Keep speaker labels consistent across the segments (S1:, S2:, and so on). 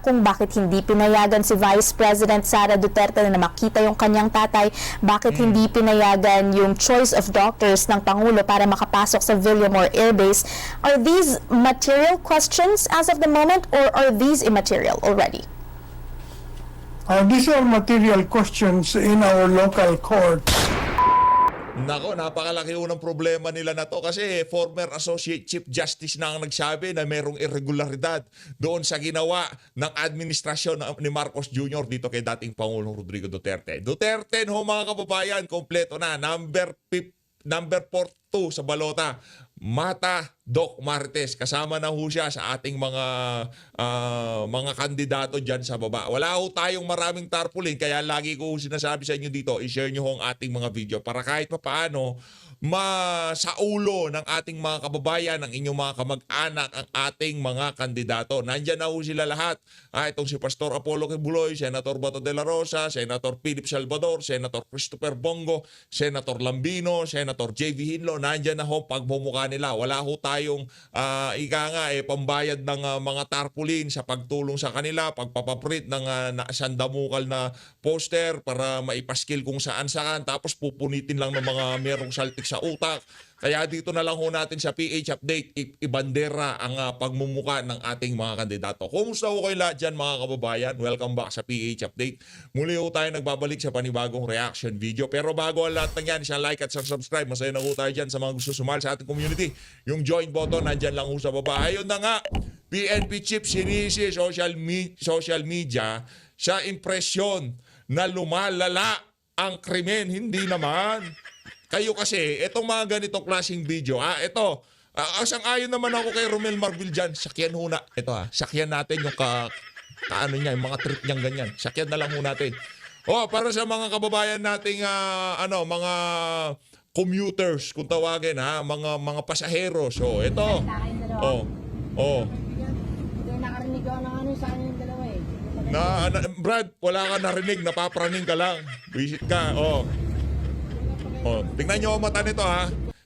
S1: kung bakit hindi pinayagan si Vice President Sara Duterte na makita yung kanyang tatay, bakit hindi pinayagan yung choice of doctors ng Pangulo para makapasok sa Villamor Air Base. Are these material questions as of the moment, or are these immaterial already?
S2: These are material questions in our local courts.
S3: Nako, napakalaki ng problema nila na to kasi former Associate Chief Justice na ang nagsabi na merong irregularidad doon sa ginawa ng administrasyon ni Marcos Jr. dito kay dating Pangulong Rodrigo Duterte. Duterte ho mga kababayan, kompleto na. Number 42 sa balota. Mata Doc Martes, kasama na ho siya sa ating mga kandidato dyan sa baba. Wala ho tayong maraming tarpaulin, kaya lagi ko sinasabi sa inyo dito, i-share nyo ho ang ating mga video para kahit paano masaulo ng ating mga kababayan, ng inyong mga kamag-anak, ang ating mga kandidato. Nandyan na ho sila lahat. Itong si Pastor Apollo Kibuloy, Senator Bato de la Rosa, Senator Philip Salvador, Senator Christopher Bongo, Senator Lambino, Senator J.V. Hinlo, nandyan na ho pagmumukha nila. Wala ho tayong pambayad ng mga tarpaulin sa pagtulong sa kanila, pagpapaprint ng sandamukal na poster para maipaskil kung saan-saan, tapos pupunitin lang ng mga merong saltik sa utak. Kaya dito na lang ho natin sa PH Update, ibandera ang pagmumuka ng ating mga kandidato. Kumusta ho kayo lahat dyan mga kababayan? Welcome back sa PH Update. Muli ho tayo nagbabalik sa panibagong reaction video. Pero bago ang lahat ng yan, isang like at subscribe. Masaya na ho tayo dyan sa mga gusto sumali sa ating community. Yung join button, nandyan lang ho sa baba. Ayun na nga, PNP Chief sinisi social media sa impresyon na lumalala ang krimen. Hindi naman. Kayo kasi, itong mga ganitong klaseng video, ito, asang-ayon naman ako kay Romel Marbil dyan, sakyan ho na, ito sakyan natin yung kaano niya, yung mga trip niyang ganyan, sakyan na lang ho natin. Para sa mga kababayan nating, mga commuters, kung tawagin mga pasaheros, ito,
S4: Nakarinig ako ng sa akin yung dalawa
S3: Brad, wala ka narinig, napapraning ka lang, visit ka, tingnan nyo ang mata nito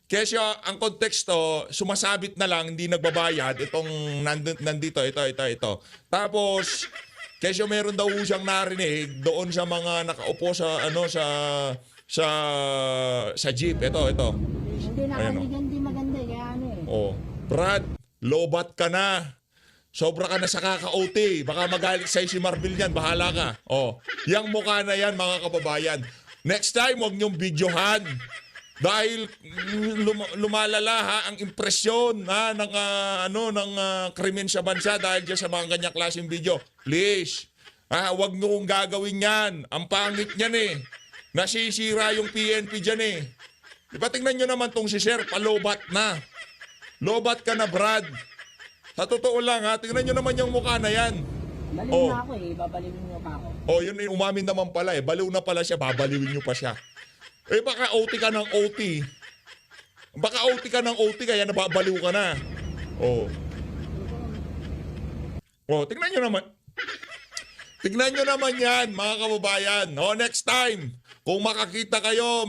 S3: Kasi ang konteksto, sumasabit na lang, hindi nagbabayad. Itong nandito, ito. Tapos, kasi meron daw siyang narinig doon sa mga nakaupo sa sa jeep. Ito.
S4: Hindi nakarinig, hindi maganda. Kaya
S3: Brad, lobat ka na. Sobra ka na sa kaka-OT. Baka magalit sa'yo si Marbil yan. Bahala ka. Yang mukha na yan, mga kababayan. Next time, huwag niyong videohan. Dahil lumalala ang impresyon ng krimen sa bansa dahil dyan sa mga ganyang klaseng video. Please, huwag niyong gagawin yan. Ang pangit niyan Nasisira yung PNP dyan Diba tingnan niyo naman tong si Sir, palobat na. Lobat ka na, Brad. Sa totoo lang tingnan niyo naman yung mukha na yan.
S4: baliw na ako babaliwin niyo pa ako.
S3: Yun umamin naman pala baliw na pala siya, babaliwin niyo pa siya. Baka OT ka ng OT. Baka OT ka ng OT kaya nababaliw ka na. Tingnan nyo naman. Tingnan nyo naman yan, mga kababayan. Next time, kung makakita kayo,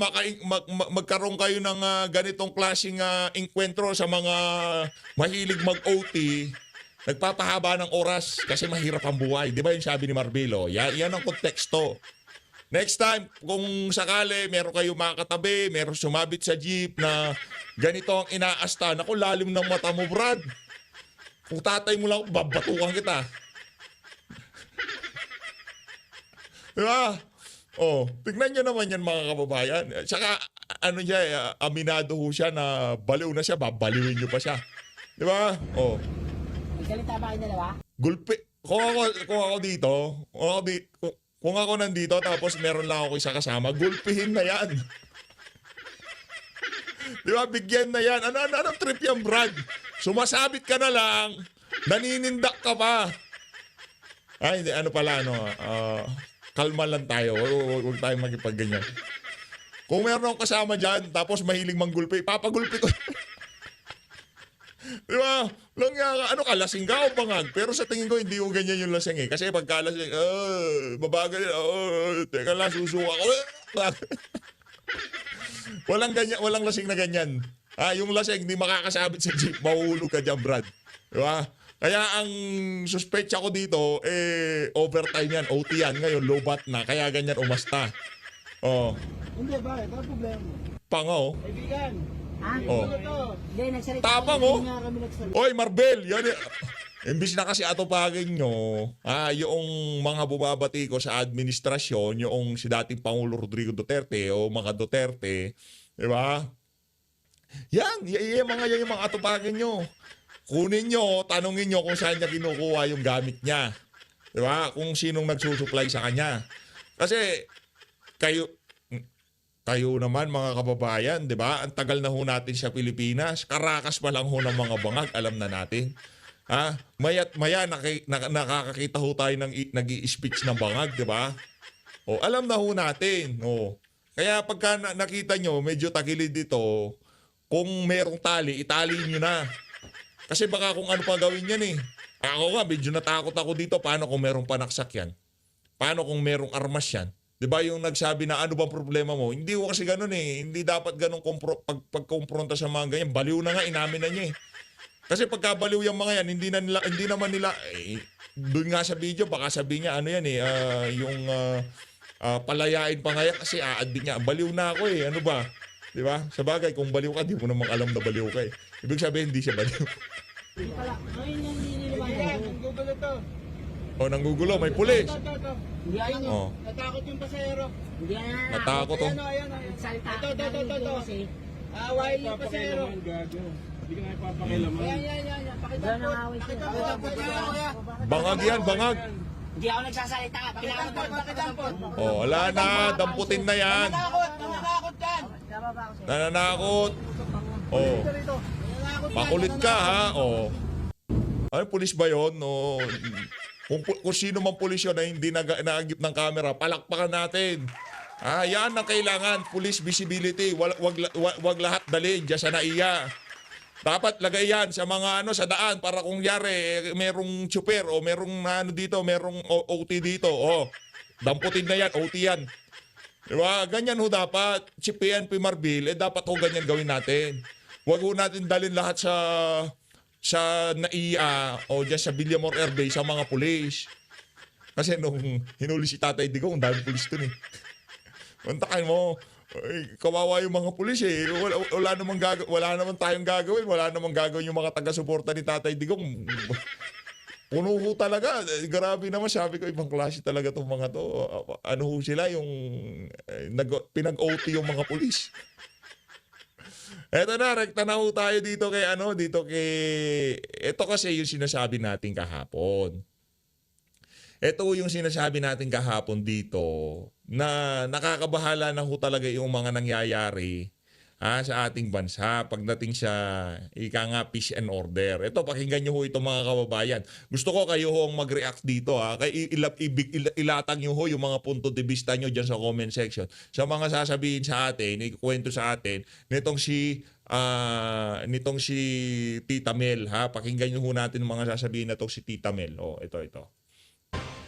S3: magkaroon kayo ng ganitong klaseng inkwentro sa mga mahilig mag-OT, nagpapahaba ng oras kasi mahirap ang buhay. Di ba yung sabi ni Marbilo? Yan ang konteksto. Next time, kung sakali, meron kayo makakatabi, meron sumabit sa jeep na ganito ang inaasta. Naku, lalim ng mata mo, Brad. Kung tatay mo lang, babatukan kita. Diba? Tignan nyo naman yan, mga kababayan. Tsaka, aminado ho siya na baliw na siya, babaliwin nyo pa siya. Diba?
S4: May salita ba kayo dalawa?
S3: Gulpi. Kung ako dito, kung ako nandito tapos meron lang ako isa kasama, gulpihin na yan. Di ba? Bigyan na yan. Anong trip yan, Brad? Sumasabit ka na lang, naninindak ka pa. Hindi, kalma lang tayo. Huwag tayong magipagganyan. Kung meron akong kasama dyan, tapos mahiling manggulpi, papagulpi ko. Di ba? Lasing ka o bangag? Pero sa tingin ko, hindi yung ganyan yung lasing Kasi pagka lasing, babagal, teka lang, susuka ko. Walang lasing na ganyan. Yung lasing, hindi makakasabit sa jeep, mahulog ka dyan, Brad. Di ba? Kaya ang suspecha ko dito, overtime yan, OT yan. Ngayon, low bat na, kaya ganyan umasta. Oh,
S4: Hindi, bakit? Ano problema mo?
S3: pango.
S4: Kaibigan. Ha?
S3: Oh.
S4: Ano to? Hindi, nagsalita.
S3: Tapang,
S4: kami,
S3: oh.
S4: Hindi nga kami nagsalita.
S3: Oy, Marbel, yan. Imbis na kasi atupagin nyo, yung mga bumabati ko sa administrasyon, yung si dating Pangulo Rodrigo Duterte o mga Duterte, di ba? Yan yung mga atupagin nyo. Kunin nyo, tanungin nyo kung saan niya kinukuha yung gamit niya. Di ba? Kung sinong nagsusupply sa kanya. Kasi kayo naman mga kababayan, di ba? Ang tagal na ho natin sa Pilipinas. Karakas pa lang ho ng mga bangag, alam na natin. Maya't maya nakakakita ho tayo ng nag-i-speech ng bangag, di ba? O, alam na ho natin. O. Kaya pagka nakita nyo, medyo tagilid dito, kung merong tali, itali nyo na. Kasi baka kung ano pa gawin yan eh. Ako nga, medyo natakot ako dito. Paano kung merong panaksak yan? Paano kung merong armas yan? Di ba yung nagsabi na ano bang problema mo? Hindi ko kasi ganun eh. Hindi dapat ganun pagkompronta sa mga ganyan. Baliw na nga, inamin na niya eh. Kasi pagkabaliw yung mga yan, hindi naman nila, doon nga sa video, baka sabihin niya, ano yan eh, palayain pa nga yan kasi aaddi niya. Baliw na ako eh, ano ba? Di ba? Sa bagay, kung baliw ka, di mo namang alam na baliw ka eh. Ibig sabihin, hindi siya baliw.
S4: Hindi pala. Ngayon yan, nililiwanag. Ang gugulo to.
S3: O, nanggugulo, may pulis.
S4: Ito. Hindi ayun
S3: Oh.
S4: Natakot yung pasahero. Hindi na.
S3: Natakot to.
S4: Ayan. Ito. Away yung pasahero.
S5: Hindi ka na ipapakilaman.
S4: Yan. Pakitampot.
S3: Bangag yan, bangag.
S4: Hindi ako nagsasalita. Pakitampot.
S3: O, wala na, damputin na yan.
S4: Nananakot yan.
S3: Nananakot. O, makulit ka ha. O. Ay, pulis ba yun? O, kung sino man pulis yun na hindi nag-agip ng camera, palakpakan natin. Yan ang kailangan. Police visibility. Wag lahat dalhin dyan sa NAIA. Dapat lagay yan sa mga sa daan para kung yari merong super o merong dito, merong OT dito. Damputin na yan, OT yan. Diba? Ganyan ho dapat. Si PNP Marbil, dapat ho ganyan gawin natin. Huwag ho natin dalhin lahat sa NAIA o dyan sa Villamor Air Base sa mga pulis. Kasi nung hinuli si Tatay Digong, ang daming pulis dun eh. Mantakin mo, kawawa yung mga pulis eh. Wala naman tayong gagawin. Wala naman gagawin yung mga taga-suporta ni Tatay Digong. Puno ho talaga. Grabe naman, sabi ko, ibang klase talaga itong mga to. Ano ho sila, yung pinag-OT yung mga pulis. Eto na, rekta na ho tayo dito kay ito kasi yung sinasabi natin kahapon. Ito yung sinasabi natin kahapon dito na nakakabahala na ho talaga yung mga nangyayari sa ating bansa pagdating sa peace and order. Ito, pakinggan nyo ho ito mga kababayan. Gusto ko kayo ho ang mag-react dito. Ilatag nyo ho yung mga punto de vista nyo dyan sa comment section. Sa mga sasabihin sa atin, ikukwento sa atin, nitong si Tita Mel. Pakinggan nyo ho natin mga sasabihin na itong si Tita Mel. Ito.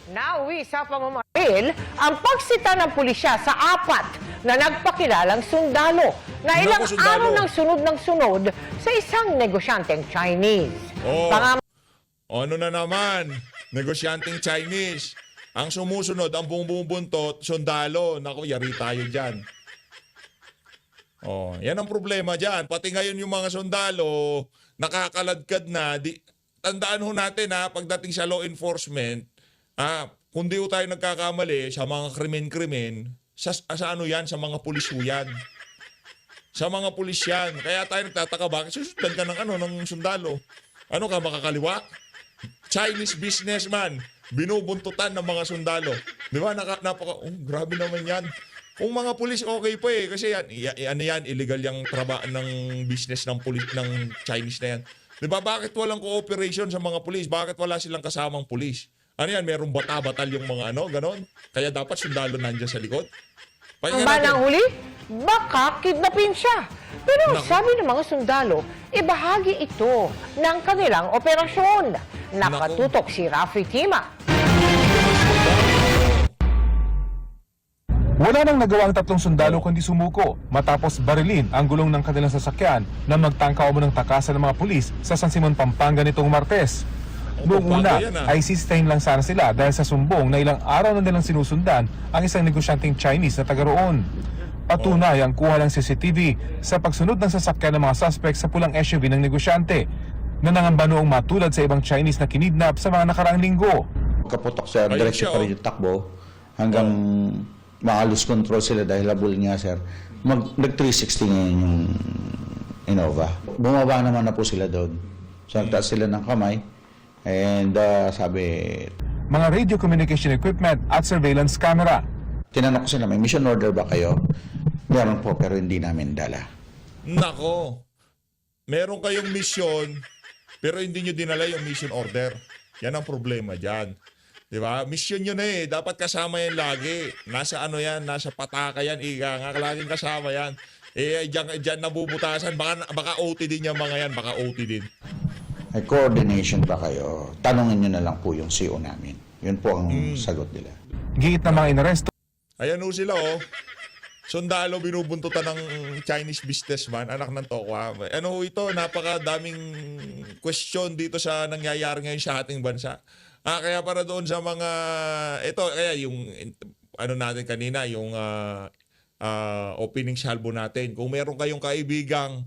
S6: Nauwi sa pamamaril ang pagsita ng pulisya sa 4 na nagpakilalang sundalo na ilang
S3: sundalo.
S6: araw ng sunod sa isang negosyanteng Chinese.
S3: Ano na naman? Negosyanteng Chinese. Ang sumusunod, ang bumubuntot, sundalo. Naku, yari tayo dyan. Yan ang problema dyan. Pati ngayon yung mga sundalo, nakakaladkad na. Tandaan ho natin pagdating sa law enforcement, kung di ho tayo nagkakamali sa mga krimen-krimen, sa yan? Sa mga pulis ho yan. Sa mga pulis yan. Kaya tayo nagtataka, bakit susundan ka ng sundalo? Ano ka, makakaliwa? Chinese businessman, binubuntutan ng mga sundalo. Di ba? Grabe naman yan. Kung mga pulis, okay pa eh. Kasi yan, illegal yung ng business ng Chinese na yan. Di ba? Bakit walang cooperation sa mga pulis? Bakit wala silang kasamang pulis? Ano yan? Merong bata-batal yung mga ganon. Kaya dapat sundalo nandiyan sa likod.
S6: Ang banang huli, baka kidnapin siya. Pero sabi ng mga sundalo, bahagi ito ng kanilang operasyon. Nakatutok si Rafi Tima.
S7: Wala nang nagawa ang 3 sundalo kundi sumuko matapos barilin ang gulong ng kanilang sasakyan na magtangka umano ng takasan ng mga pulis sa San Simon, Pampanga nitong Martes. Noong una
S3: Yan,
S7: ay sistahin lang sana sila dahil sa sumbong na ilang araw na nilang sinusundan ang isang negosyanteng Chinese na taga roon. Patunay ang kuha ng CCTV sa pagsunod ng sasakyan ng mga suspect sa pulang SUV ng negosyante na nangamba noong matulad sa ibang Chinese na kinidnap sa mga nakaraang linggo.
S8: Kaputok sir,
S3: Ayun
S8: diretso
S3: siya,
S8: pa rin yung takbo hanggang maka-lose control sila dahil labol nga sir. Nag-360 ngayon yung Innova. Bumaba naman na po sila doon. So nagtaas sila ng kamay and sabi,
S7: Mga radio communication equipment at surveillance camera.
S8: tinanong ko sila, may mission order ba kayo? Meron po pero hindi namin dala.
S3: Nako, meron kayong mission, pero hindi nyo dinala yung mission order. Yan ang problema dyan. Di ba? Mission nyo na eh. Dapat kasama yan lagi. Nasa ano yan, nasa pataka yan. Ika nga, laging kasama yan. Eh, dyan nabubutasan. Baka OT din yung mga yan. Baka OT din.
S8: May coordination ba kayo? Tanungin nyo na lang po yung CO namin. Yun po ang sagot nila.
S7: Giit na mga inaresto
S3: Ayan ho sila oh. Sundalo binubuntutan ng Chinese businessman, anak ng Tokwa. Ano ho ito, napakadaming question dito sa nangyayari ngayon sa ating bansa. Kaya para doon sa mga, ito, kaya yung, ano natin kanina, yung opening salvo natin. Kung meron kayong kaibigang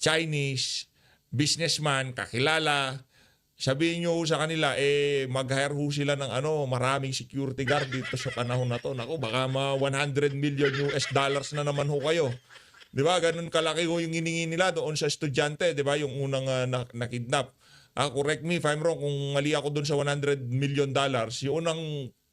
S3: Chinese businessman, kakilala, sabihin nyo sa kanila, mag-hire ho sila ng maraming security guard dito sa panahon na to. Naku, baka $100 million na naman ho kayo. Di ba? Ganun kalaki ho yung hiningi nila doon sa estudyante, di ba? Yung unang nakidnap. Correct me if I'm wrong, kung mali ako doon sa $100 million, yung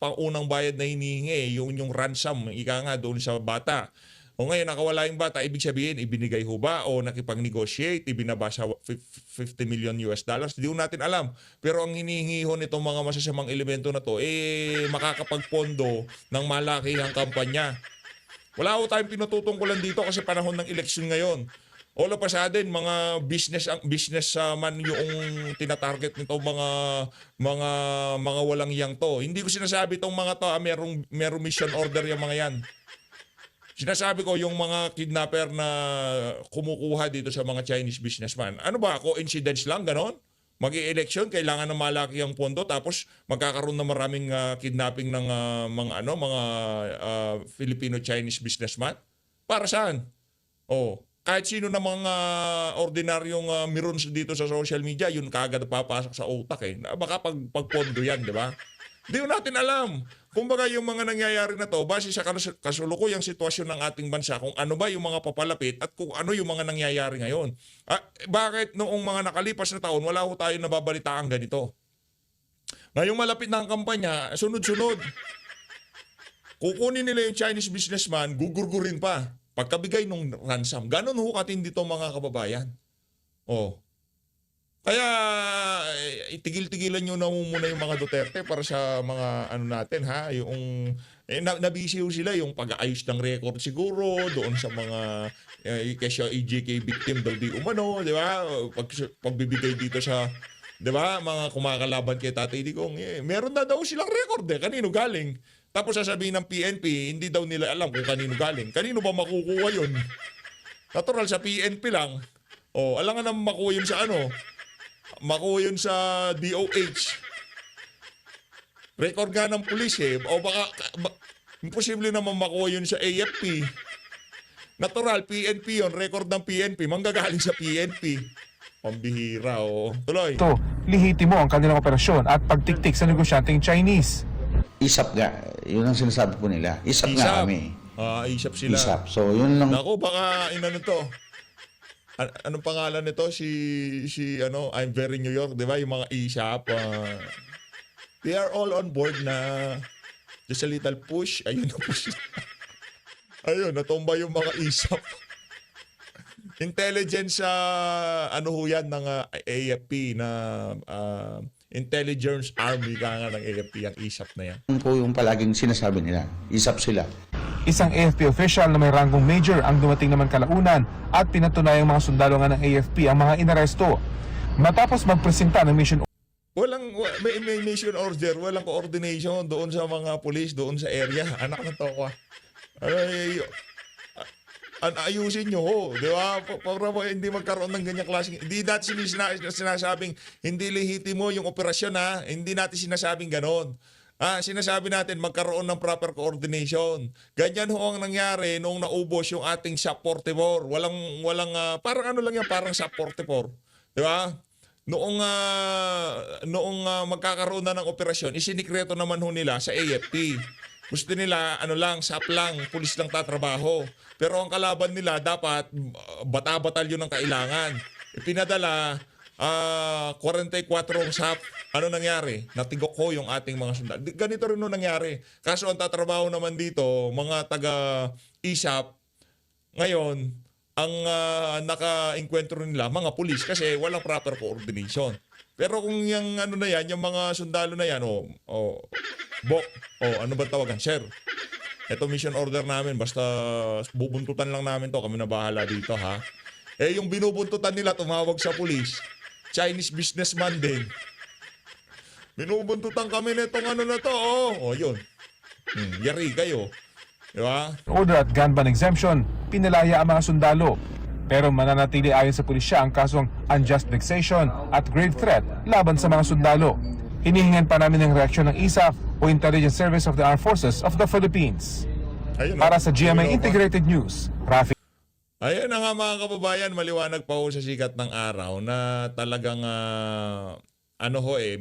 S3: unang bayad na hinihingi, yung ransom, ika nga doon sa bata. O ngayon, nakawala yung bata, ibig sabihin, ibinigay ho ba o nakipag-negotiate, ibinaba sa $50 million? Hindi ho natin alam. Pero ang hinihingi ho nitong mga masasamang elemento na to, makakapagpondo ng malakihang kampanya. Wala ho tayong pinututungkulan dito kasi panahon ng eleksyon ngayon. All of a sudden, mga businessman yung tinatarget nito, mga walang iyang to. Hindi ko sinasabi itong mga to, merong mission order yung mga yan. Sinasabi ko yung mga kidnapper na kumukuha dito sa mga Chinese businessman. Ano ba, coincidence lang, ganon? Mag-i-election, kailangan ng malaki ang pondo, tapos magkakaroon ng maraming kidnapping ng mga Filipino-Chinese businessman? Para saan? Kahit sino na mga ordinaryong mirons dito sa social media, yun kaagad papasok sa utak eh. Baka pagpondo yan, di ba? Hindi natin alam. Kumbaga yung mga nangyayari na to, base sa kasulukuyang sitwasyon ng ating bansa, kung ano ba yung mga papalapit at kung ano yung mga nangyayari ngayon. Bakit noong mga nakalipas na taon, wala ko tayo nababalitaan ganito? Ngayong malapit na ang kampanya, sunod-sunod. Kukunin nila yung Chinese businessman, gugurgurin pa. Pagkabigay ng ransom. Ganon ho katindi to mga kababayan. Kaya itigil-tigilan nyo na muna yung mga Duterte para sa mga natin ha, yung nabisi sila yung pag-aayos ng record siguro doon sa mga kasi EJK victim daw di umano, di ba? Pagbibigay dito sa, di ba, mga kumakalaban kay Tatay Digong, meron na daw silang record kanino galing. Tapos sasabihin ng PNP, hindi daw nila alam kung kanino galing. Kanino ba makukuha yun? Natural sa PNP lang. Alam nga naman makuha yun sa makuha yun sa DOH. Record nga ng pulis o baka imposible naman makuha yun sa AFP. Natural, PNP yun. Record ng PNP. Manggagaling sa PNP. Pambihira Tuloy.
S7: ito, lihitimo ang kanilang operasyon at pagtiktik sa negosyanteng Chinese.
S8: ISAP nga, yun ang sinasabi po nila. ISAP nga kami.
S3: ISAP sila.
S8: ISAP. So yun lang.
S3: Naku, baka to. Anong pangalan nito? I'm very New York, di ba? Yung mga ISAP. They are all on board na just a little push. Ayun na push. Ayun, natumba yung mga ISAP. Intelligence, ho yan ng AFP na Intelligence Army ka nga ng AFP, ang ISAP na yan.
S8: Yun po yung palaging sinasabi nila. ISAP sila.
S7: Isang AFP official na may ranggong major ang dumating naman kalaunan at pinatunayang mga sundalo nga ng AFP ang mga inaresto. Matapos magpresenta ng mission
S3: May mission order, walang coordination doon sa mga police, doon sa area. Anak na to ko. ayusin nyo ho, di ba? Para mo hindi magkaroon ng ganyang klaseng, hindi natin sinasabing hindi lehitimo yung operasyon ha, hindi natin sinasabing ganon. Sinasabi natin magkaroon ng proper coordination. Ganyan ho ang nangyari nung naubos yung ating SAP 44. Walang parang ano lang yan, parang SAP 44. Di ba? Noong magkakaroon na ng operasyon, isinikreto naman ho nila sa AFP. Gusto nila, SAP lang, pulis lang tatrabaho. Pero ang kalaban nila, dapat bata-batalyon ng kailangan. Ipinadala, 44 SAP. Ano nangyari? Natigok ho yung ating mga sundalo. Ganito rin no nangyari. Kaso ang tatrabaho naman dito, mga taga-ISAP, ngayon, ang naka-enkwentro nila, mga pulis, kasi walang proper coordination. Pero kung yung ano na yan, yung mga sundalo na yan, ano ba tawagan? Sir, ito mission order namin, basta bubuntutan lang namin to, kami na bahala dito ha. Yung binubuntutan nila, tumawag sa pulis, Chinese businessman din. Binubuntutan kami nitong ano na to, yun. Yari kayo. Diba?
S7: Order at gun ban exemption, pinalaya ang mga sundalo. Pero mananatili ayon sa pulisya ang kasong unjust vexation at grave threat laban sa mga sundalo. Hinihingan pa namin ng reaksyon ng ISAF o Intelligence Service of the Armed Forces of the Philippines. Para sa GMA Integrated News, Rafi.
S3: Ayun na nga mga kababayan, maliwanag pa ho sa sikat ng araw na talagang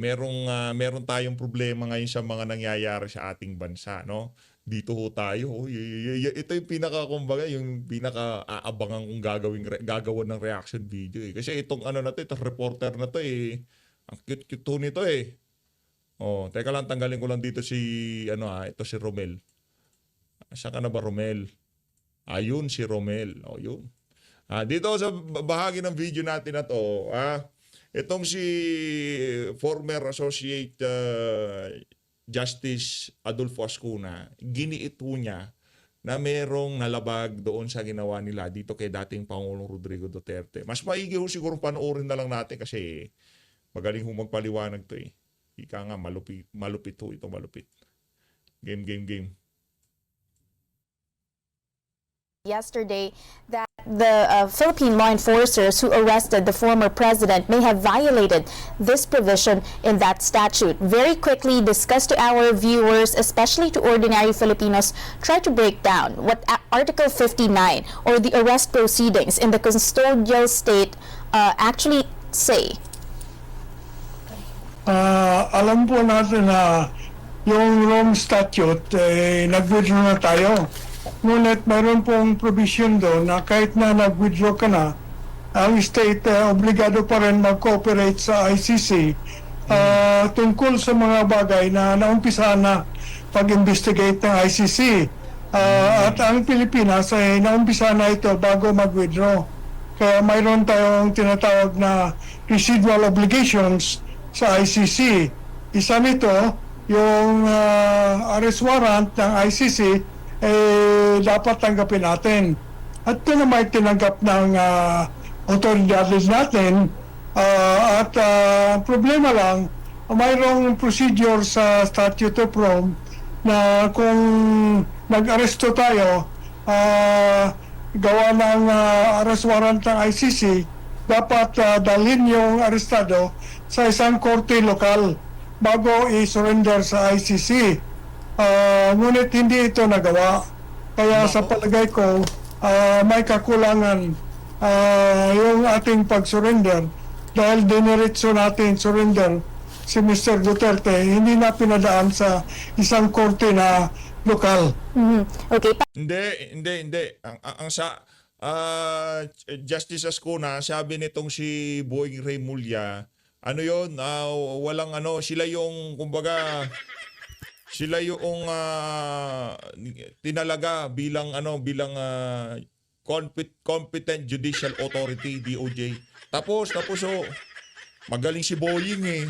S3: meron tayong problema ngayon sa mga nangyayari sa ating bansa, no? Dito ho tayo. Ito yung yung pinaka-aabangan kong gagawan ng reaction video eh. Kasi itong itong reporter na to eh. Ang cute-cute ho nito eh. Teka lang, tanggalin ko lang dito ito si Romel. Saan ka na ba, Romel? Ayun si Romel. Yun. Dito sa bahagi ng video natin na to, itong si former Associate Justice Adolfo Ascuna, giniit ho niya na merong nalabag doon sa ginawa nila dito kay dating Pangulong Rodrigo Duterte. Mas maigi ho siguro panoorin na lang natin kasi magaling ho magpaliwanag to eh. Ika nga, malupit ho ito, malupit. Game.
S1: Yesterday that the Philippine law enforcers who arrested the former president may have violated this provision in that statute. Very quickly, discuss to our viewers, especially to ordinary Filipinos, try to break down what Article 59 or the arrest proceedings in the custodial state actually say.
S2: Alam po natin na yung Rome Statute, nag-withdraw na tayo. Ngunit mayroon pong provision doon na kahit na nag-withdraw ka na, ang state obligado pa rin mag-cooperate sa ICC tungkol sa mga bagay na naumpisahan na pag-investigate ng ICC. At ang Pilipinas ay naumpisahan na ito bago mag-withdraw. Kaya mayroon tayong tinatawag na residual obligations sa ICC. Isa nito, yung arrest warrant ng ICC, dapat tanggapin natin. At ito naman tinanggap ng otoridades natin. At problema lang, mayroong procedure sa Statute of Rome na kung nag-aresto tayo, gawa ng arrest warrant ng ICC, dapat dalhin yung arestado sa isang korte lokal bago i-surrender sa ICC. Ngunit hindi ito nagawa. Kaya sa palagay ko, may kakulangan yung ating pag-surrender dahil diniritso natin surrender si Mr. Duterte, hindi na pinadaan sa isang korte na lokal.
S1: Okay.
S3: Hindi. Justice Ascuna, sabi nitong si Boying Remulla, sila yung tinalaga bilang competent judicial authority, DOJ. Tapos magaling si Boying eh.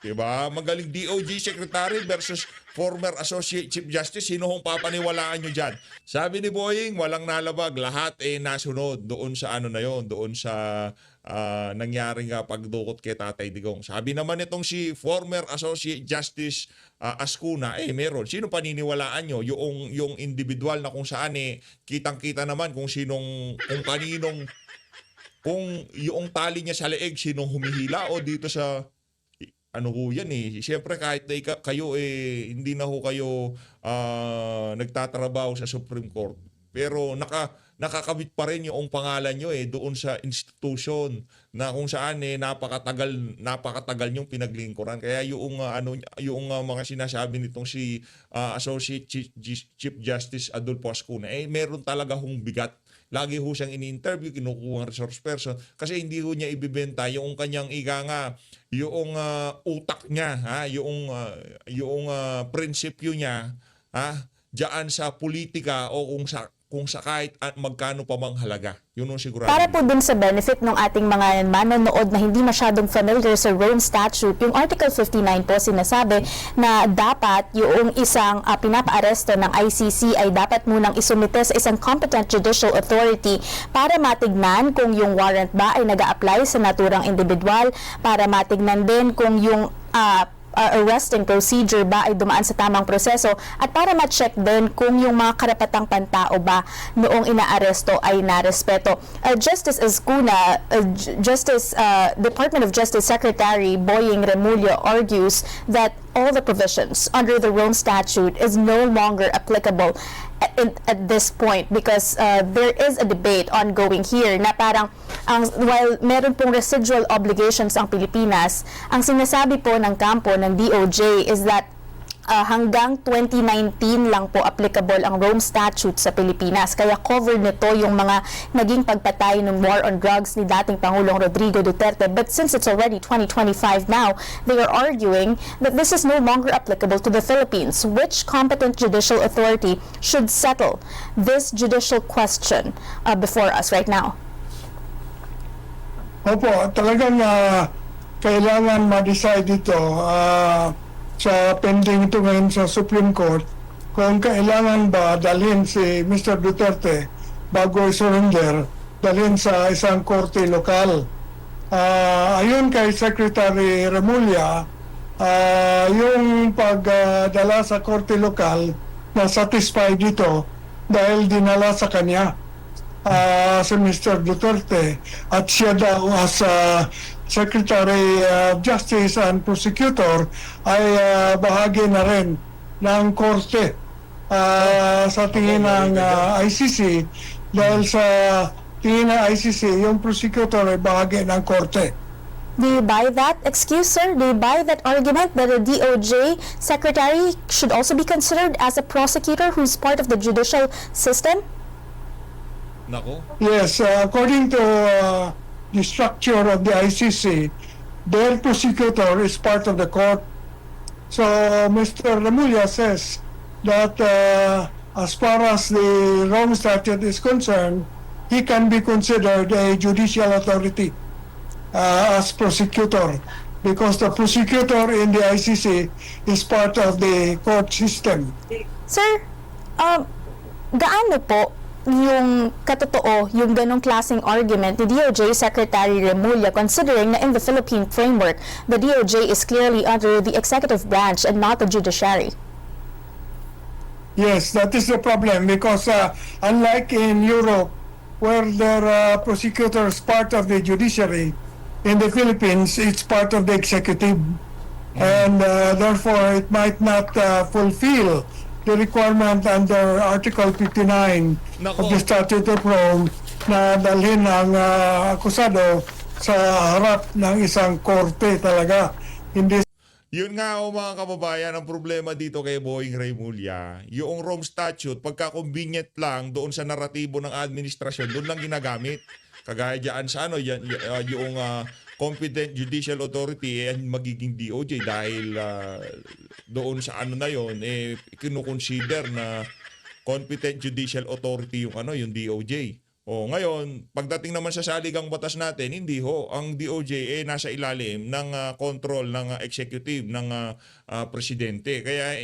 S3: Diba? Magaling DOJ Secretary versus former Associate Chief Justice. Sino hong papaniwalaan nyo dyan? Sabi ni Boying, walang nalabag. Lahat nasunod doon sa doon sa nangyaring pagdukot kay Tatay Digong. Sabi naman itong si former Associate Justice Ascuna, meron. Sino paniniwalaan nyo? Yung individual na kung saan kitang-kita naman kung kaninong, kung yung tali niya sa leeg, sinong humihila o dito sa ano ho yan Siyempre kahit na kayo hindi na ho kayo nagtatrabaho sa Supreme Court. Pero nakakabit pa rin yung pangalan nyo doon sa institution na kung saan napakatagal nyong pinaglingkuran. Kaya yung mga sinasabi nitong si Associate Chief Justice Adolfo Ascuna, meron talaga hong bigat. Lagi ho siyang ini-interview, kinukuha ng resource person kasi hindi ho niya ibibenta yung kanyang yung utak niya, yung prinsipyo niya, diyan sa politika o kung sa kahit magkano pa mang halaga. Yun ang sigurado.
S1: Para po dun sa benefit ng ating mga manonood na hindi masyadong familiar sa Rome Statute, yung Article 59 po sinasabi na dapat yung isang pinapa-aresto ng ICC ay dapat munang isumite sa isang competent judicial authority para matignan kung yung warrant ba ay nag-a-apply sa naturang individual, para matignan din kung yung arresting procedure ba ay dumaan sa tamang proseso, at para ma-check din kung yung mga karapatang pantao ba noong inaaresto ay narespeto. Justice Ascuna, Department of Justice Secretary Boying Remulla argues that all the provisions under the Rome Statute is no longer applicable at this point because there is a debate ongoing here na parang while meron pong residual obligations ang Pilipinas, ang sinasabi po ng kampo ng DOJ is that hanggang 2019 lang po applicable ang Rome Statute sa Pilipinas. Kaya covered nito yung mga naging pagpatay ng war on drugs ni dating Pangulong Rodrigo Duterte. But since it's already 2025 now, they are arguing that this is no longer applicable to the Philippines. Which competent judicial authority should settle this judicial question before us right now?
S2: Opo, talagang kailangan ma-decide ito sa pending ito ngayon sa Supreme Court kung kailangan ba dalhin si Mr. Duterte bago i-surrender, dalhin sa isang korte lokal. Ayon kay Secretary Remulla, yung pagdala sa korte lokal na satisfied dito dahil dinala sa kanya si Mr. Duterte at siya daw as Secretary of Justice and Prosecutor ay bahagi na rin ng korte sa tingin ng ICC dahil sa tingin ng ICC yung prosecutor ay bahagi ng korte.
S1: Do you buy that excuse, sir? Do you buy that argument that a DOJ secretary should also be considered as a prosecutor who's part of the judicial system?
S3: Nako.
S2: Yes, according to the structure of the ICC, their prosecutor is part of the court. So Mr. Remulla says that as far as the Rome Statute is concerned, he can be considered a judicial authority as prosecutor because the prosecutor in the ICC is part of the court system.
S1: Sir, gaano po yung katotoo yung ganong klaseng argument ni DOJ Secretary Remulla considering na in the Philippine framework, the DOJ is clearly under the executive branch and not the judiciary?
S2: Yes, that is the problem because unlike in Europe where their prosecutor is part of the judiciary, in the Philippines it's part of the executive and therefore it might not fulfill the requirement under Article 59 of the Statute of Rome na dalhin ang akusado sa harap ng isang korte talaga. Hindi
S3: Yun nga mga kababayan, ang problema dito kay Boying Remulla, yung Rome Statute, pagka-convenient lang doon sa naratibo ng administrasyon, doon lang ginagamit. Kagaya dyan sa yung competent judicial authority magiging DOJ dahil doon sa na yon kinukonsider na competent judicial authority yung DOJ. Ngayon, pagdating naman sa saligang batas natin, hindi ho. Ang DOJ nasa ilalim ng control ng executive ng presidente. Kaya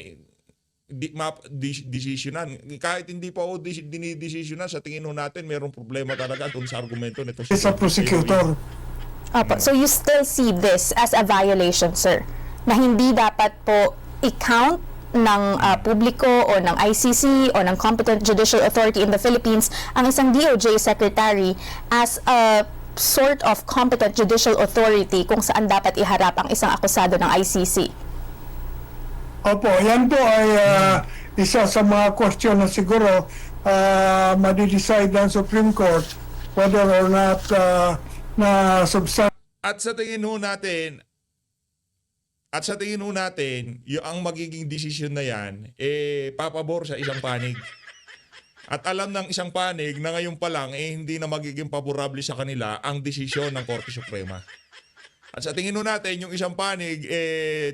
S3: decisionan. Kahit hindi pa ho dinidesisyonan, sa tingin ho natin mayroong problema talaga doon sa argumento nito.
S2: sa prosecutor.
S1: Opo, so you still see this as a violation, sir? Na hindi dapat po i-count ng publiko o ng ICC o ng Competent Judicial Authority in the Philippines ang isang DOJ secretary as a sort of competent judicial authority kung saan dapat iharap ang isang akusado ng ICC?
S2: Opo, yan po ay isa sa mga question na siguro madidecide ng Supreme Court whether or not na substantial.
S3: At sa tingin ho natin, yung ang magiging desisyon na yan, papabor sa isang panig. At alam ng isang panig na ngayon pa lang, hindi na magiging paborable sa kanila ang desisyon ng Korte Suprema. At sa tingin ho natin, yung isang panig,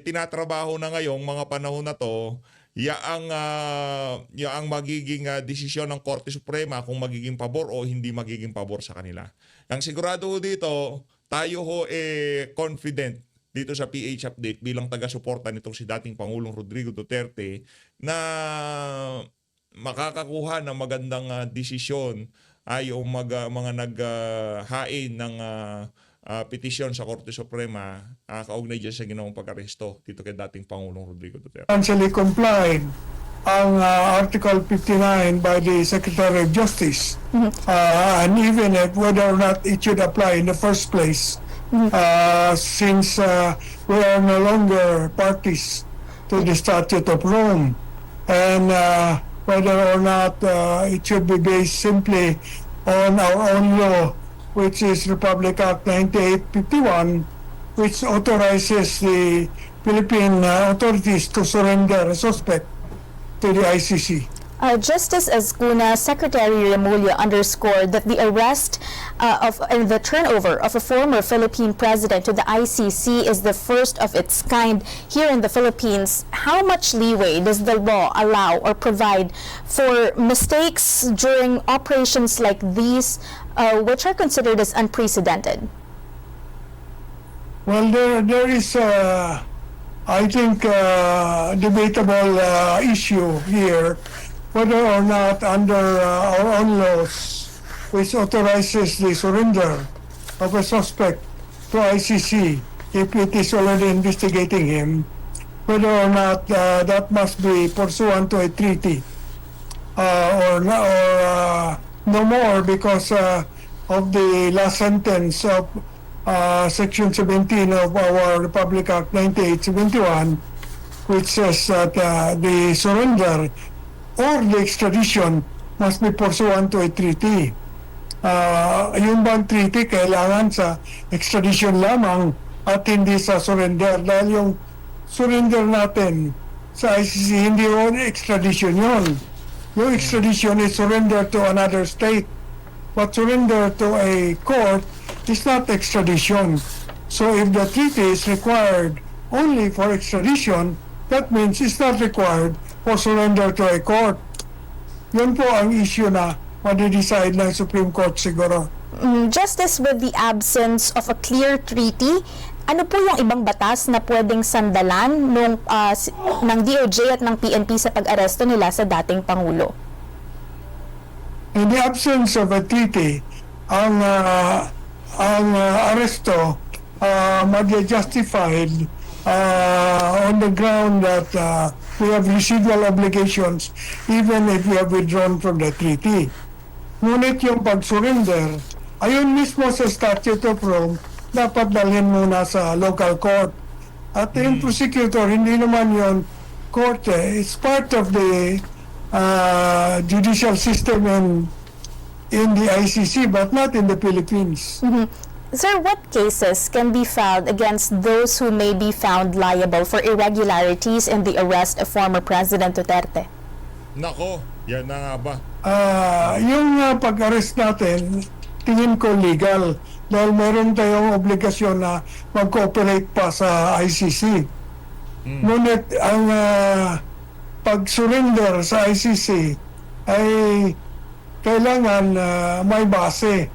S3: tinatrabaho na ngayong mga panahon na to, yaang magiging desisyon ng Korte Suprema kung magiging pabor o hindi magiging pabor sa kanila. Ang sigurado ho dito, tayo ho confident dito sa PH Update bilang taga-suporta nitong si dating Pangulong Rodrigo Duterte na makakakuha ng magandang desisyon ay yung mga naghain ng petisyon sa Korte Suprema kaugnay dyan sa ginawang pag-aresto dito kay dating Pangulong Rodrigo Duterte.
S2: Complied ang Article 59 by the Secretary of Justice, and even if whether or not it should apply in the first place, since we are no longer parties to the Statute of Rome, and whether or not it should be based simply on our own law, which is Republic Act 9851, which authorizes the Philippine authorities to surrender a suspect to the ICC.
S1: Justice Azcuna, Secretary Remulla underscored that the arrest and the turnover of a former Philippine president to the ICC is the first of its kind here in the Philippines. How much leeway does the law allow or provide for mistakes during operations like these, which are considered as unprecedented?
S2: Well, there is, I think, debatable issue here, whether or not under our own laws, which authorizes the surrender of a suspect to ICC if it is already investigating him, whether or not that must be pursuant to a treaty or no more because of the last sentence of Section 17 of our Republic Act 9871, which says that the surrender or the extradition must be pursuant to a treaty. Yung bang treaty kailangan sa extradition lamang at hindi sa surrender, dahil yung surrender natin sa ICC hindi yun extradition yun. Yung extradition is surrender to another state, but surrender to a court is not extradition. So if the treaty is required only for extradition, that means it's not required for surrender to a court. Yun po ang issue na madi-decide ng Supreme Court siguro.
S1: Justice, with the absence of a clear treaty, ano po yung ibang batas na pwedeng sandalan ng DOJ at ng PNP sa pag-aresto nila sa dating Pangulo?
S2: In the absence of a treaty, ang aresto mag-justified on the ground that we have residual obligations even if we have withdrawn from the treaty. Ngunit yung pag-surrender, ayun mismo sa Statute of Rome, dapat dalhin muna sa local court. At yung prosecutor, hindi naman yun court. It's part of the judicial system in the ICC, but not in the Philippines.
S1: Sir, what cases can be filed against those who may be found liable for irregularities in the arrest of former President Duterte?
S3: Nako, yan na nga ba?
S2: Yung pag-arrest natin, tingin ko legal dahil meron tayong obligasyon na mag-cooperate pa sa ICC. Ngunit ang pag-surrender sa ICC ay kailangan may base.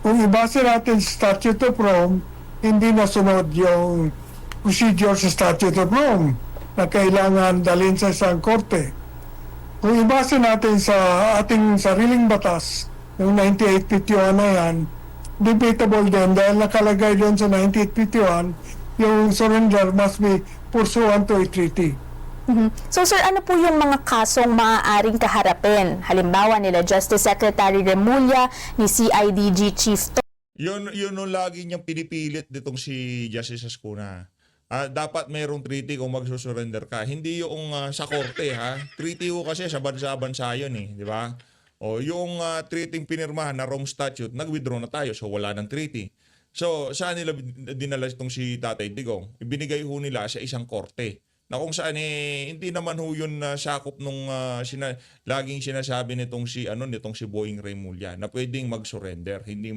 S2: Kung ibase natin sa Statute of Rome, hindi nasunod yung procedure sa Statute of Rome na kailangan dalhin sa isang korte. Kung ibase natin sa ating sariling batas, yung 9851 na yan, debatable din dahil nakalagay doon sa 9851 yung surrender must be pursuant to a treaty.
S1: So sir, ano po yung mga kasong maaaring kaharapin? Halimbawa nila Justice Secretary Remulla, ni CIDG Chief
S3: Yun yung lagi niyang pinipilit ditong si Justice Ascuna. Dapat mayroong treaty kung magsusurrender ka. Hindi yung sa korte, ha. Treaty ko kasi sa bansa-bansa yun eh, di ba? O yung treaty pinirmahan na Rome Statute, nag-withdraw na tayo, so wala ng treaty. So saan nila dinala itong si Tatay Digong? Ibinigay ho nila sa isang korte na kung saan hindi naman ho yun sakop nung laging sinasabi nitong si Boying Remulla na pwedeng mag-surrender, hindi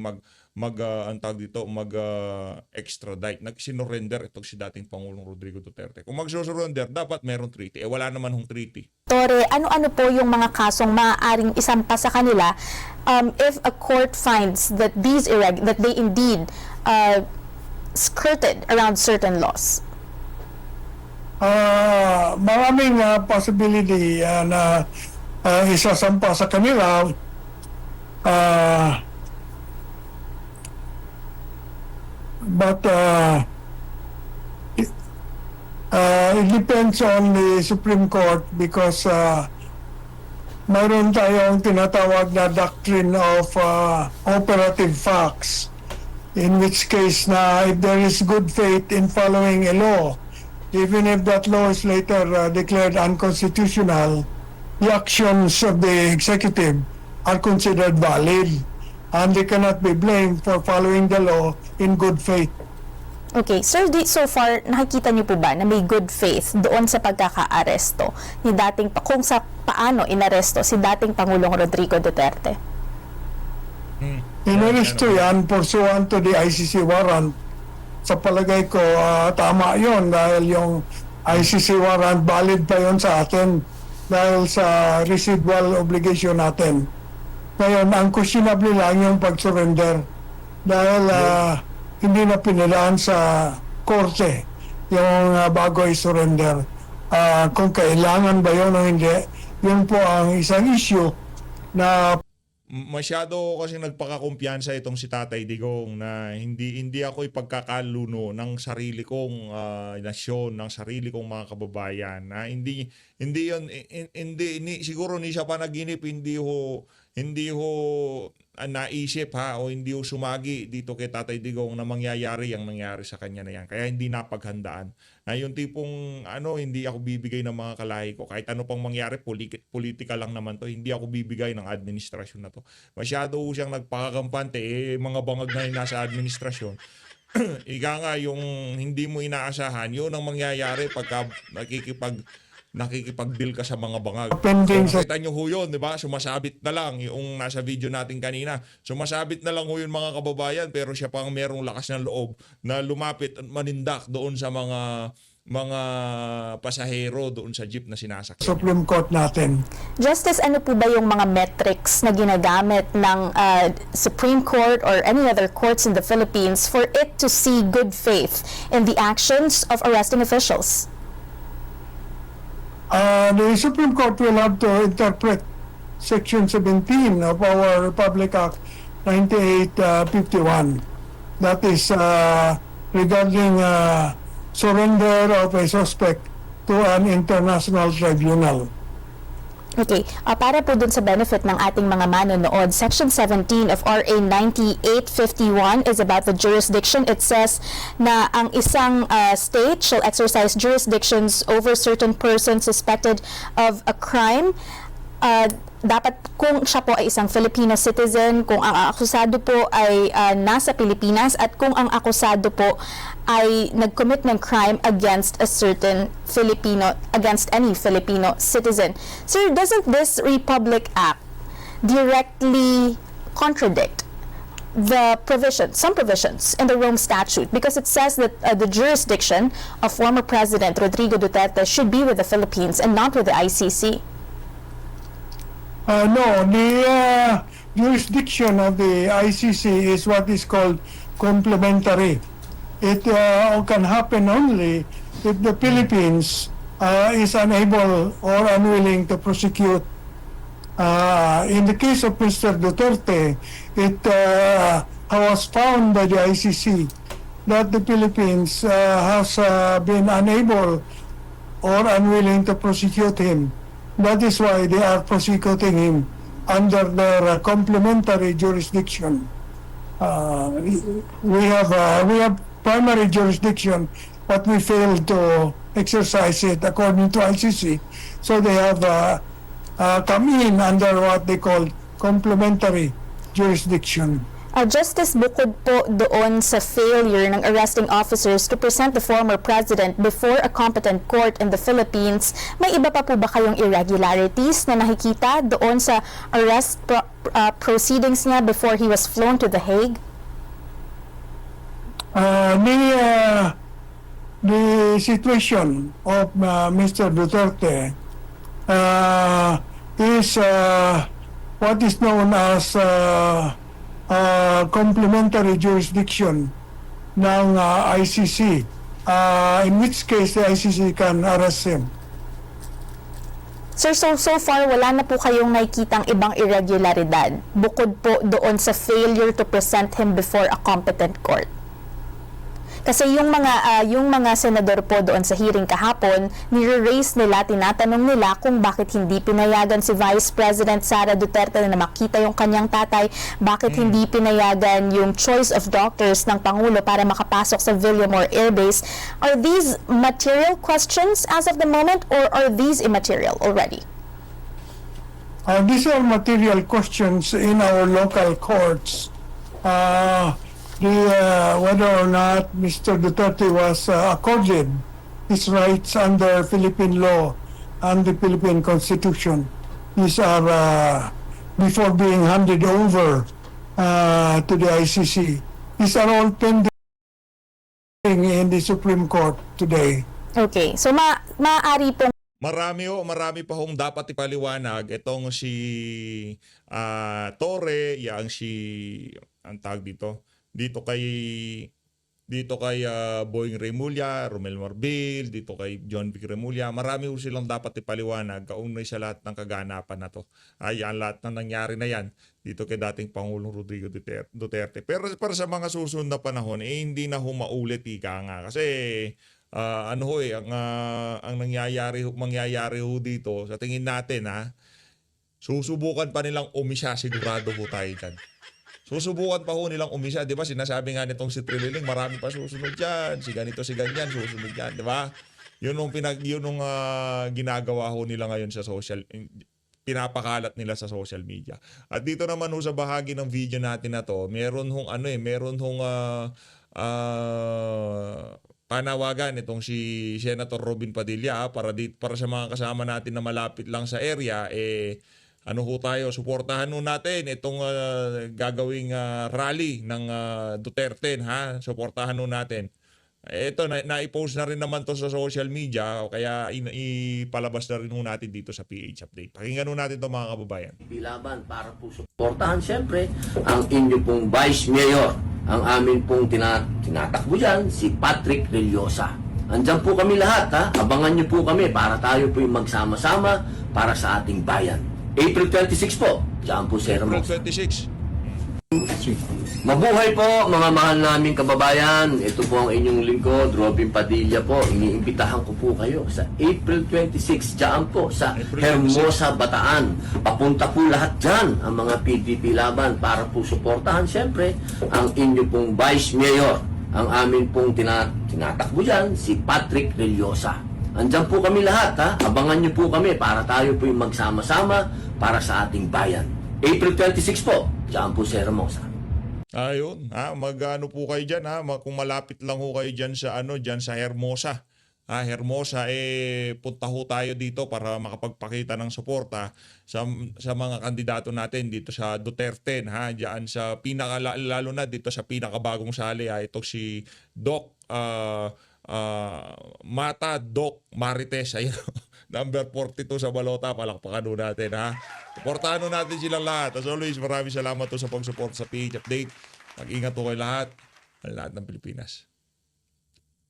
S3: extradite. Nag-surrender itong si dating Pangulong Rodrigo Duterte. Kung mag-surrender, dapat meron treaty. Wala naman hong treaty.
S1: Tore, ano-ano po yung mga kasong maaaring isampa sa kanila if a court finds that that they indeed skirted around certain laws?
S2: Maraming possibility na isasampa sa kanila. But it depends on the Supreme Court because mayroon tayong tinatawag na doctrine of operative facts, in which case na if there is good faith in following a law, even if that law is later declared unconstitutional, the actions of the executive are considered valid and they cannot be blamed for following the law in good faith.
S1: Okay, sir, so far, nakikita niyo po ba na may good faith doon sa pagkaka-aresto ni kung sa paano inaresto si dating Pangulong Rodrigo Duterte?
S2: Inaresto yan pursuant to the ICC warrant. Sa palagay ko, tama yon dahil yung ICC warrant valid pa yon sa atin dahil sa residual obligation natin. Ngayon, ang questionable lang yung pag-surrender dahil hindi na pinilaan sa korte yung bago i-surrender. Kung kailangan ba yun o hindi, yun po ang isang issue na
S3: Masyado kasi nagpakakumpiyansa itong si Tatay Digong na hindi ako ipagkakaluno ng sarili kong nasyon, ng sarili kong mga kababayan. Siguro ni siya panaginip, hindi ho naisip o hindi ho sumagi dito kay Tatay Digong na mangyayari ang nangyari sa kanya na yan. Kaya hindi napaghandaan. Yung tipong hindi ako bibigay ng mga kalahi ko. Kahit ano pang mangyari, politika lang naman to. Hindi ako bibigay ng administrasyon na to. Masyado ho siyang nagpakakampante. Mga bangag na yung nasa administrasyon. Ika nga, yung hindi mo inaasahan, yun ang mangyayari pagka nakikipag-deal ka sa mga bangag.
S2: pending
S3: So,
S2: sa
S3: nakita nyo ho yun, di ba? Sumasabit na lang yung nasa video natin kanina. Sumasabit na lang ho yun mga kababayan, pero siya pang merong lakas ng loob na lumapit at manindak doon sa mga pasahero doon sa jeep na sinasakyan.
S2: Supreme Court natin.
S1: Justice, ano po ba yung mga metrics na ginagamit ng Supreme Court or any other courts in the Philippines for it to see good faith in the actions of arresting officials?
S2: The Supreme Court will have to interpret Section 17 of our Republic Act 9851. That is regarding surrender of a suspect to an international tribunal.
S1: Okay, para po dun sa benefit ng ating mga manonood, Section 17 of RA 9851 is about the jurisdiction. It says na ang isang state shall exercise jurisdictions over certain persons suspected of a crime. Dapat kung siya po ay isang Filipino citizen, kung ang akusado po ay nasa Pilipinas, at kung ang akusado po ay nag-commit ng crime against any Filipino citizen. Sir, doesn't this Republic Act directly contradict some provisions in the Rome Statute, because it says that the jurisdiction of former President Rodrigo Duterte should be with the Philippines and not with the ICC?
S2: No, the jurisdiction of the ICC is what is called complementary. It can happen only if the Philippines is unable or unwilling to prosecute. In the case of Mr. Duterte, it was found by the ICC that the Philippines has been unable or unwilling to prosecute him. That is why they are prosecuting him under their complementary jurisdiction. We have primary jurisdiction, but we failed to exercise it according to ICC. So they have come in under what they call complementary jurisdiction.
S1: Justice, bukod po doon sa failure ng arresting officers to present the former president before a competent court in the Philippines, may iba pa po ba kayong irregularities na nakikita doon sa arrest proceedings niya before he was flown to The Hague?
S2: The situation of Mr. Duterte is what is known as complementary jurisdiction ng ICC, in which case the ICC can arrest him.
S1: Sir, so far wala na po kayong nakikitang ibang irregularidad bukod po doon sa failure to present him before a competent court. Kasi yung mga senador po doon sa hearing kahapon, nire-raise nila, tinatanong nila kung bakit hindi pinayagan si Vice President Sara Duterte na makita yung kanyang tatay, bakit hindi pinayagan yung choice of doctors ng Pangulo para makapasok sa Villamor Air Base. Are these material questions as of the moment, or are these immaterial already?
S2: These are material questions in our local courts. Whether or not Mr. Duterte was accorded his rights under Philippine law and the Philippine Constitution. These are before being handed over to the ICC. These are all pending in the Supreme Court today.
S1: Okay, so maaari pong
S3: Marami pa hong dapat ipaliwanag. Itong si Torre, yang si, ang tawag dito kay Boying Remulla, Romel Marbil, dito kay John Vic Remulla, marami ho silang dapat ipaliwanag kaunay sa lahat ng kaganapan na to. Ang lahat na nangyari na yan dito kay dating Pangulong Rodrigo Duterte. Pero para sa mga susunod na panahon, hindi na ho maulit ika nga. Kasi ang mangyayari ho dito, sa tingin natin susubukan pa nilang umisa, sigurado ho tayo dyan. Susubukan pa ho nilang umisa, di ba? Sinasabi nga nitong si Trililing, marami pa susunod dyan. Si ganito, si ganyan, susunod dyan, di ba? Yun yung ginagawa ho nila ngayon sa pinapakalat nila sa social media. At dito naman ho sa bahagi ng video natin na to, meron hong panawagan itong si Senator Robin Padilla para sa mga kasama natin na malapit lang sa area, suportahan natin itong gagawing rally ng Duterte, suportahan natin. Ito, na-post na rin naman to sa social media, kaya ipalabas na rin natin dito sa PH Update. Pakinggan natin to mga kababayan.
S9: Bilaban para po suportahan siyempre ang inyo pong Vice Mayor, ang amin pong tinatakbo dyan, si Patrick Rellosa. Andyan po kami lahat, abangan nyo po kami para tayo po yung magsama-sama para sa ating bayan. April 26 po, dyan po sa Hermosa.
S3: April 26.
S9: Mabuhay po mga mahal naming kababayan. Ito po ang inyong lingkod, Robin Padilla po. Iniimbitahan ko po kayo sa April 26, dyan po sa Hermosa, Bataan. Papunta po lahat dyan ang mga PDP laban para po suportahan siyempre ang inyo pong Vice Mayor, ang amin pong tinatakbo dyan, si Patrick Rellosa. Andyan po kami lahat, abangan nyo po kami para tayo po yung magsama-sama para sa ating bayan. April 26 po, dyan po sa Hermosa.
S3: Ayun, magano po kayo diyan, kung malapit lang ho kayo diyan sa diyan sa Hermosa. Hermosa, punta ho tayo dito para makapagpakita ng suporta sa mga kandidato natin dito sa Duterte, diyan sa lalo na dito sa pinakabagong sali, ito si Doc Mata Doc Marites, ayun. Number 42 sa balota, palakpakan natin, Suportahan natin silang lahat. As always, maraming salamat sa pag-support sa PH Update. Mag-ingat po kayo lahat ng Pilipinas.